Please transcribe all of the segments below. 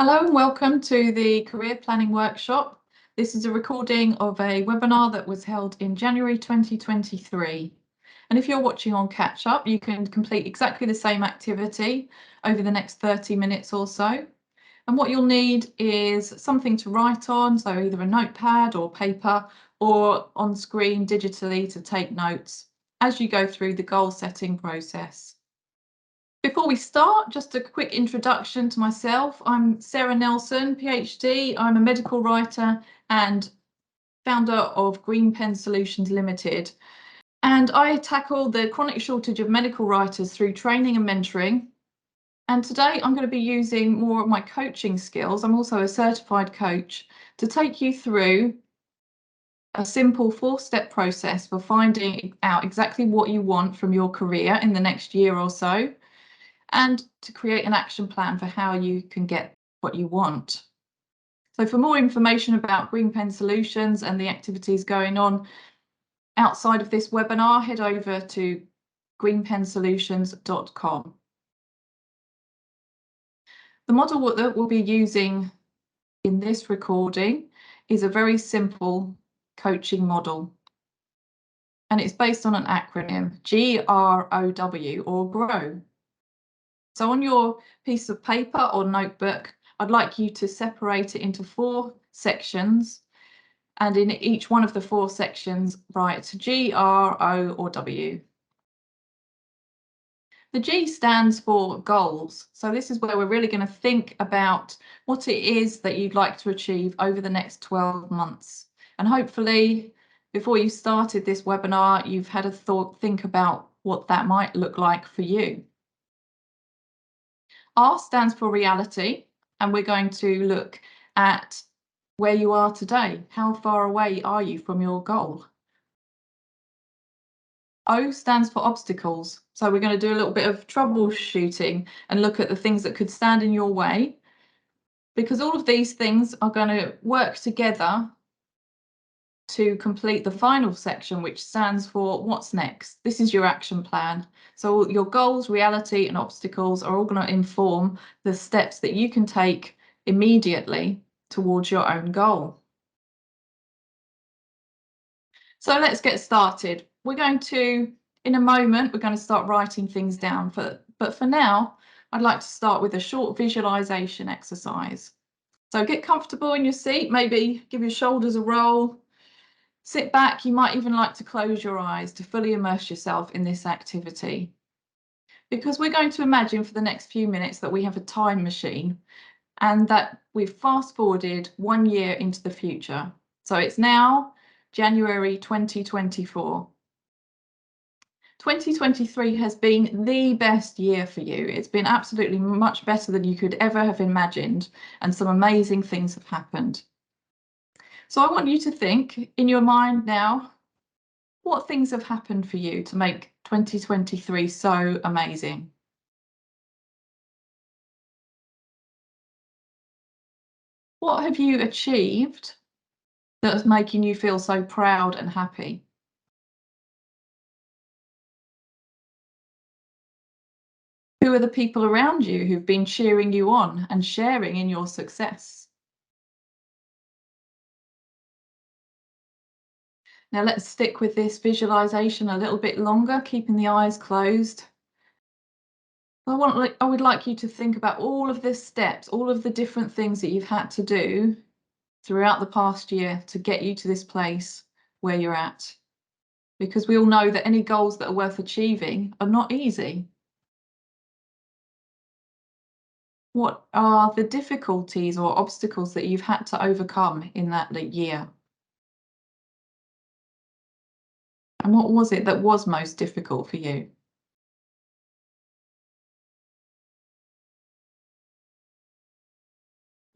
Hello and welcome to the Career Planning Workshop. This is a recording of a webinar that was held in January 2023. And if you're watching on catch up, you can complete exactly the same activity over the next 30 minutes or so. And what you'll need is something to write on, so either a notepad or paper or on screen digitally to take notes as you go through the goal setting process. Before we start, just a quick introduction to myself. I'm Sarah Nelson, PhD. I'm a medical writer and founder of Green Pen Solutions Limited. And I tackle the chronic shortage of medical writers through training and mentoring. And today I'm going to be using more of my coaching skills. I'm also a certified coach to take you through a simple 4-step process for finding out exactly what you want from your career in the next year or so, and to create an action plan for how you can get what you want. So for more information about Green Pen Solutions and the activities going on outside of this webinar, head over to greenpensolutions.com. The model that we'll be using in this recording is a very simple coaching model. And it's based on an acronym, GROW, or GROW. So on your piece of paper or notebook, I'd like you to separate it into 4 sections, and in each one of the 4 sections, write G, R, O, or W. The G stands for goals. So this is where we're really going to think about what it is that you'd like to achieve over the next 12 months. And hopefully, before you started this webinar, you've had a think about what that might look like for you. R stands for reality, and we're going to look at where you are today. How far away are you from your goal? O stands for obstacles. So we're going to do a little bit of troubleshooting and look at the things that could stand in your way, because all of these things are going to work together to complete the final section, which stands for what's next. This is your action plan. So your goals, reality, and obstacles are all going to inform the steps that you can take immediately towards your own goal. So let's get started. We're going to, in a moment, we're going to start writing things down. But for now, I'd like to start with a short visualization exercise. So get comfortable in your seat, maybe give your shoulders a roll. Sit back, you might even like to close your eyes to fully immerse yourself in this activity. Because we're going to imagine for the next few minutes that we have a time machine and that we've fast forwarded 1 year into the future. So it's now January 2024. 2023 has been the best year for you. It's been absolutely much better than you could ever have imagined, and some amazing things have happened. So I want you to think in your mind now, what things have happened for you to make 2023 so amazing? What have you achieved that's making you feel so proud and happy? Who are the people around you who've been cheering you on and sharing in your success? Now let's stick with this visualization a little bit longer, keeping the eyes closed. I would like you to think about all of the steps, all of the different things that you've had to do throughout the past year to get you to this place where you're at. Because we all know that any goals that are worth achieving are not easy. What are the difficulties or obstacles that you've had to overcome in that year? And what was it that was most difficult for you?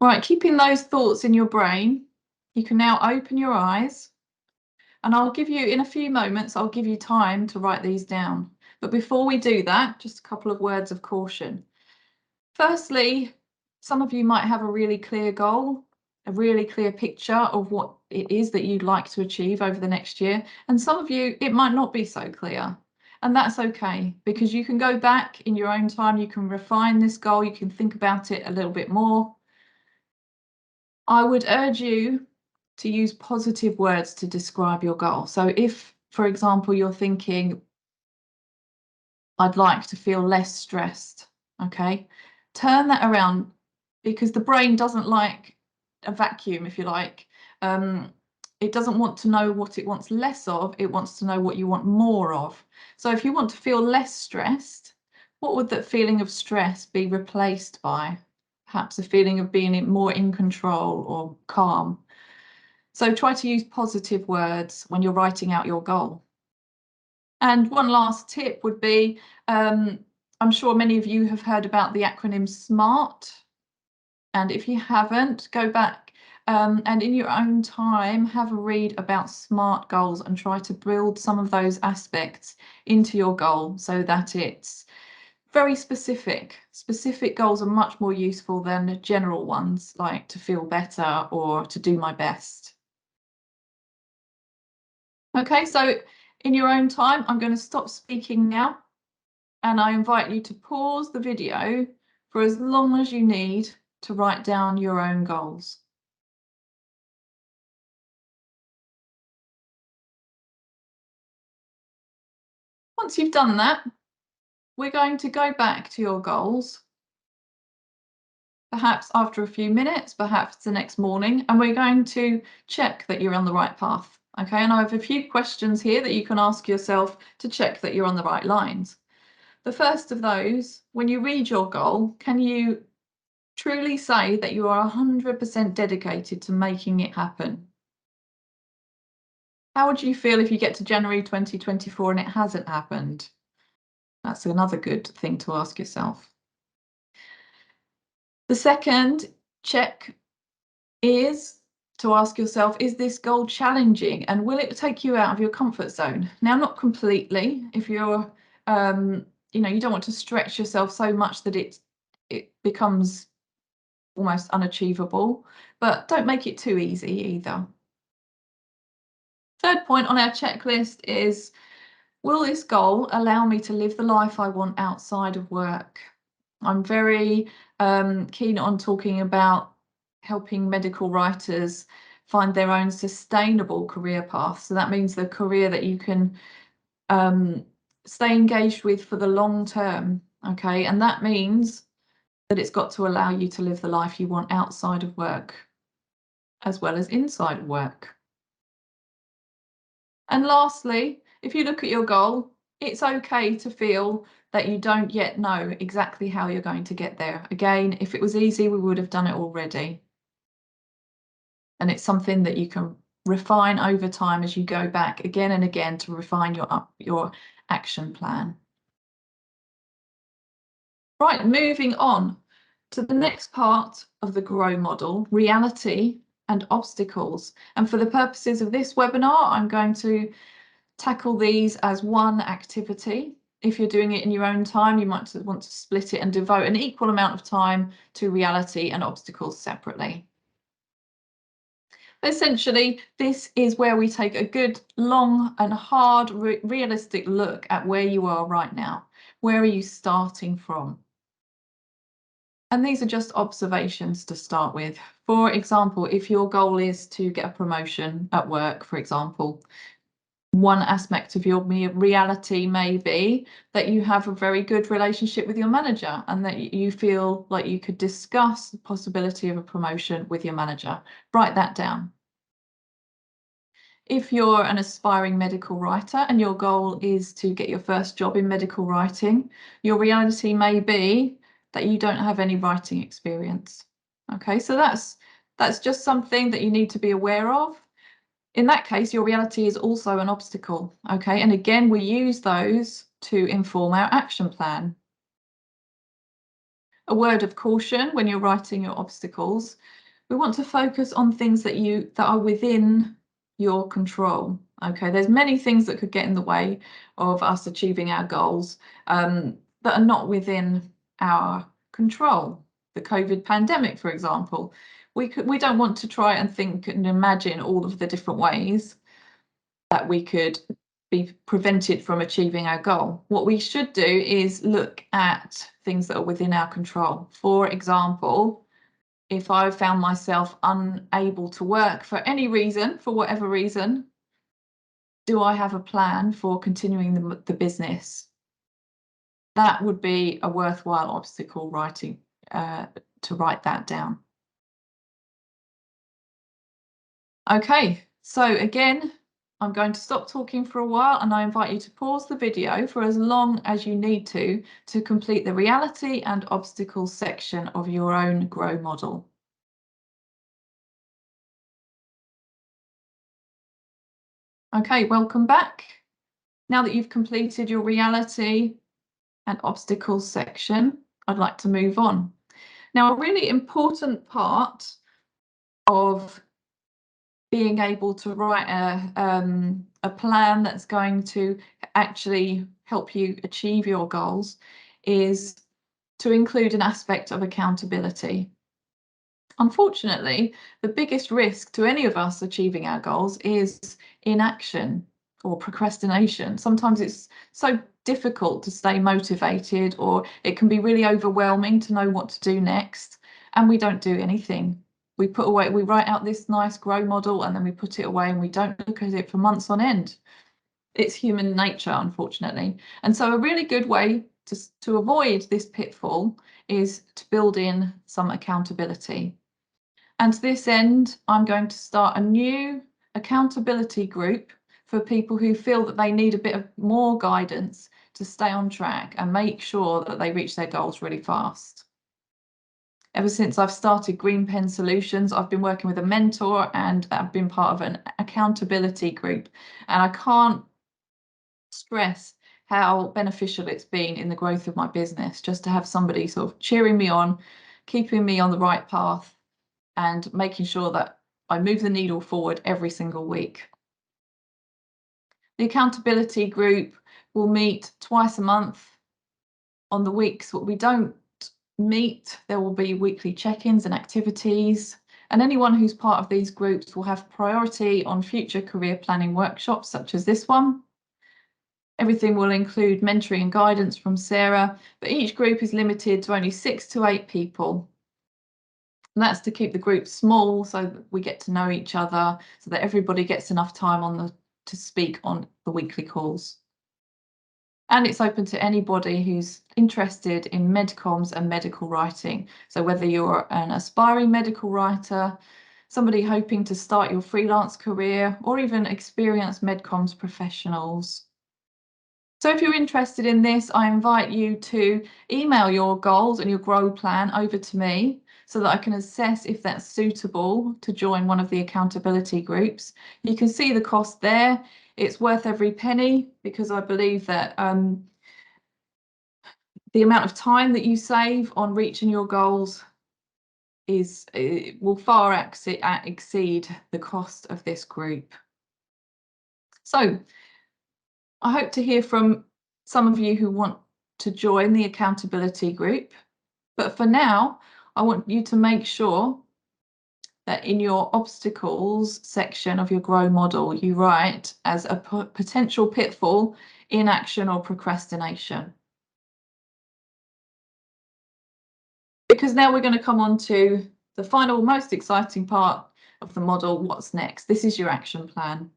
Right, keeping those thoughts in your brain, you can now open your eyes, and I'll give you, in a few moments, I'll give you time to write these down. But before we do that, just a couple of words of caution. Firstly, some of you might have a really clear goal, a really clear picture of what it is that you'd like to achieve over the next year. And some of you, it might not be so clear. And that's okay, because you can go back in your own time, you can refine this goal, you can think about it a little bit more. I would urge you to use positive words to describe your goal. So if, for example, you're thinking, I'd like to feel less stressed, okay? Turn that around, because the brain doesn't like a vacuum, if you like. It doesn't want to know what it wants less of, it wants to know what you want more of. So if you want to feel less stressed, what would that feeling of stress be replaced by? Perhaps a feeling of being more in control or calm. So try to use positive words when you're writing out your goal. And one last tip would be, I'm sure many of you have heard about the acronym SMART. And if you haven't, go back and in your own time, have a read about SMART goals and try to build some of those aspects into your goal so that it's very specific. Specific goals are much more useful than general ones like to feel better or to do my best. Okay, so in your own time, I'm going to stop speaking now, and I invite you to pause the video for as long as you need to write down your own goals. Once you've done that, we're going to go back to your goals, perhaps after a few minutes, perhaps the next morning, and we're going to check that you're on the right path. Okay, and I have a few questions here that you can ask yourself to check that you're on the right lines. The first of those, when you read your goal, can you truly say that you are 100% dedicated to making it happen? How would you feel if you get to January 2024 and it hasn't happened? That's another good thing to ask yourself. The second check is to ask yourself, is this goal challenging and will it take you out of your comfort zone? Now, not completely. If you're, you don't want to stretch yourself so much that it becomes almost unachievable, but don't make it too easy either. Third point on our checklist is, will this goal allow me to live the life I want outside of work? I'm very keen on talking about helping medical writers find their own sustainable career path. So that means the career that you can stay engaged with for the long term, okay? And that means that it's got to allow you to live the life you want outside of work as well as inside work. And lastly, if you look at your goal, it's okay to feel that you don't yet know exactly how you're going to get there. Again, if it was easy, we would have done it already. And it's something that you can refine over time as you go back again and again to refine your action plan. Right, moving on to the next part of the GROW model, reality and obstacles. And for the purposes of this webinar, I'm going to tackle these as one activity. If you're doing it in your own time, you might want to split it and devote an equal amount of time to reality and obstacles separately. Essentially, this is where we take a good, long and hard, realistic look at where you are right now. Where are you starting from? And these are just observations to start with. For example, if your goal is to get a promotion at work, for example, one aspect of your reality may be that you have a very good relationship with your manager and that you feel like you could discuss the possibility of a promotion with your manager. Write that down. If you're an aspiring medical writer and your goal is to get your first job in medical writing, your reality may be that you don't have any writing experience. Okay, so that's just something that you need to be aware of. In that case, your reality is also an obstacle. Okay, and again, we use those to inform our action plan. A word of caution when you're writing your obstacles, we want to focus on things that are within your control. Okay, there's many things that could get in the way of us achieving our goals that are not within our control. The COVID pandemic, for example, we don't want to try and think and imagine all of the different ways that we could be prevented from achieving our goal. What we should do is look at things that are within our control. For example, if I found myself unable to work for any reason, for whatever reason, do I have a plan for continuing the business? That would be a worthwhile obstacle writing, to write that down. Okay, so again, I'm going to stop talking for a while and I invite you to pause the video for as long as you need to complete the reality and obstacles section of your own GROW model. Okay, welcome back. Now that you've completed your reality and obstacles section, I'd like to move on. Now, a really important part of being able to write a plan that's going to actually help you achieve your goals is to include an aspect of accountability. Unfortunately, the biggest risk to any of us achieving our goals is inaction or procrastination. Sometimes it's so difficult to stay motivated, or it can be really overwhelming to know what to do next, and we don't do anything. We write out this nice GROW model and then we put it away and we don't look at it for months on end. It's human nature, unfortunately. And so a really good way to avoid this pitfall is to build in some accountability. And to this end, I'm going to start a new accountability group for people who feel that they need a bit of more guidance to stay on track and make sure that they reach their goals really fast. Ever since I've started Green Pen Solutions, I've been working with a mentor and I've been part of an accountability group. And I can't stress how beneficial it's been in the growth of my business, just to have somebody sort of cheering me on, keeping me on the right path, and making sure that I move the needle forward every single week. The accountability group will meet twice a month. On the weeks that we don't meet, there will be weekly check-ins and activities, and anyone who's part of these groups will have priority on future career planning workshops such as this one. Everything will include mentoring and guidance from Sarah, but each group is limited to only 6 to 8 people. And that's to keep the group small so that we get to know each other, so that everybody gets enough time to speak on the weekly calls. And it's open to anybody who's interested in medcoms and medical writing. So whether you're an aspiring medical writer, somebody hoping to start your freelance career, or even experienced medcoms professionals. So if you're interested in this, I invite you to email your goals and your GROW plan over to me so that I can assess if that's suitable to join one of the accountability groups. You can see the cost there. It's worth every penny, because I believe that the amount of time that you save on reaching your goals will far exceed the cost of this group. So I hope to hear from some of you who want to join the accountability group. But for now, I want you to make sure that in your obstacles section of your GROW model, you write as a potential pitfall, inaction or procrastination. Because now we're going to come on to the final, most exciting part of the model, what's next? This is your action plan.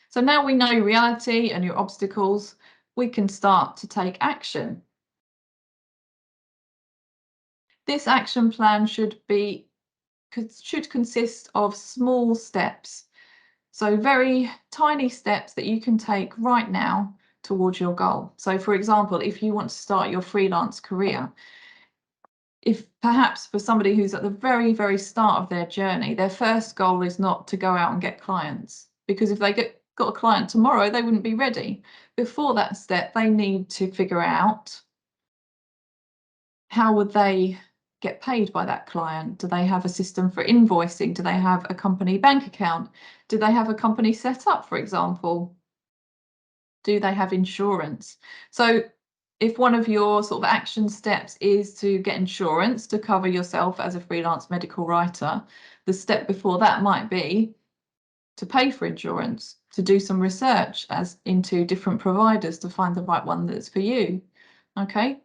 So now we know reality and your obstacles, we can start to take action. This action plan should consist of small steps. So very tiny steps that you can take right now towards your goal. So for example, if you want to start your freelance career, if perhaps for somebody who's at the very, very start of their journey, their first goal is not to go out and get clients, because if they got a client tomorrow, they wouldn't be ready. Before that step, they need to figure out how would they get paid by that client. Do they have a system for invoicing? Do they have a company bank account? Do they have a company set up, for example? Do they have insurance? So if one of your sort of action steps is to get insurance to cover yourself as a freelance medical writer, the step before that might be to pay for insurance, to do some research as into different providers to find the right one that's for you. Okay.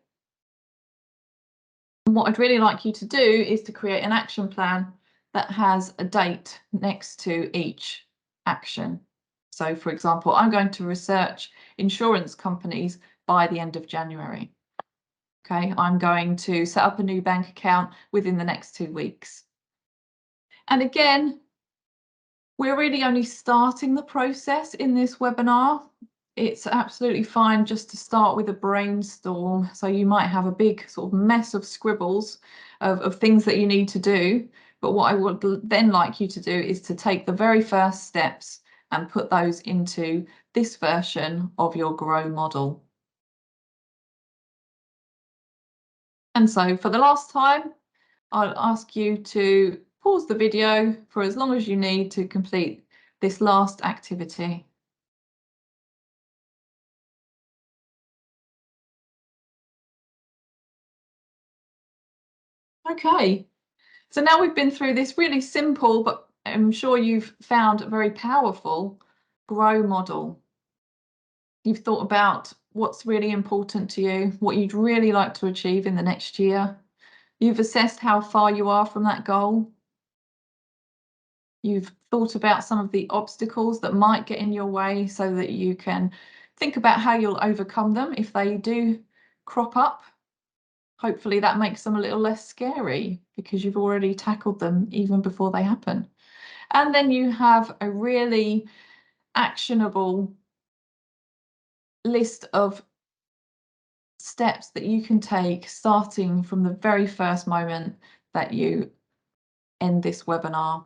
And what I'd really like you to do is to create an action plan that has a date next to each action. So, for example, I'm going to research insurance companies by the end of January. Okay, I'm going to set up a new bank account within the next 2 weeks. And again, we're really only starting the process in this webinar. It's absolutely fine just to start with a brainstorm. So you might have a big sort of mess of scribbles of things that you need to do. But what I would then like you to do is to take the very first steps and put those into this version of your GROW model. And so for the last time, I'll ask you to pause the video for as long as you need to complete this last activity. Okay, so now we've been through this really simple, but I'm sure you've found a very powerful GROW model. You've thought about what's really important to you, what you'd really like to achieve in the next year. You've assessed how far you are from that goal. You've thought about some of the obstacles that might get in your way so that you can think about how you'll overcome them if they do crop up. Hopefully that makes them a little less scary because you've already tackled them even before they happen. And then you have a really actionable list of steps that you can take starting from the very first moment that you end this webinar.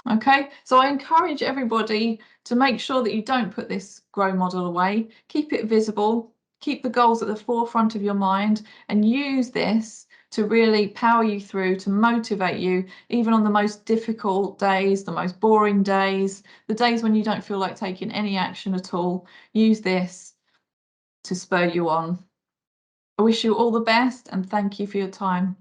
Okay, so I encourage everybody to make sure that you don't put this GROW model away. Keep it visible, keep the goals at the forefront of your mind, and use this to really power you through, to motivate you, even on the most difficult days, the most boring days, the days when you don't feel like taking any action at all. Use this to spur you on. I wish you all the best and thank you for your time.